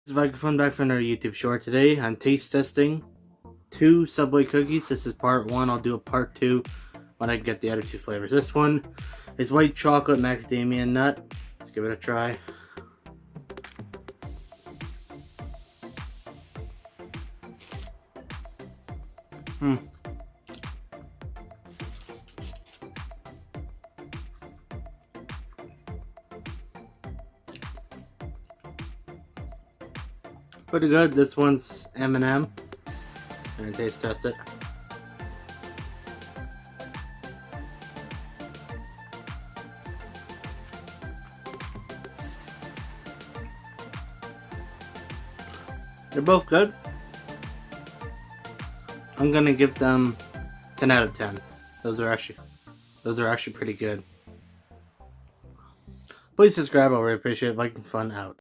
This is Viking back from another YouTube short. Today I'm taste testing 2 Subway cookies. This is part 1. I'll do a part 2 when I get the other 2 flavors. This one is white chocolate macadamia nut. Let's give it a try. Pretty good. This one's M&M. I'm gonna taste test it. They're both good. I'm gonna give them 10 out of 10. Those are actually pretty good. Please subscribe. I really appreciate it. Viking Fun out.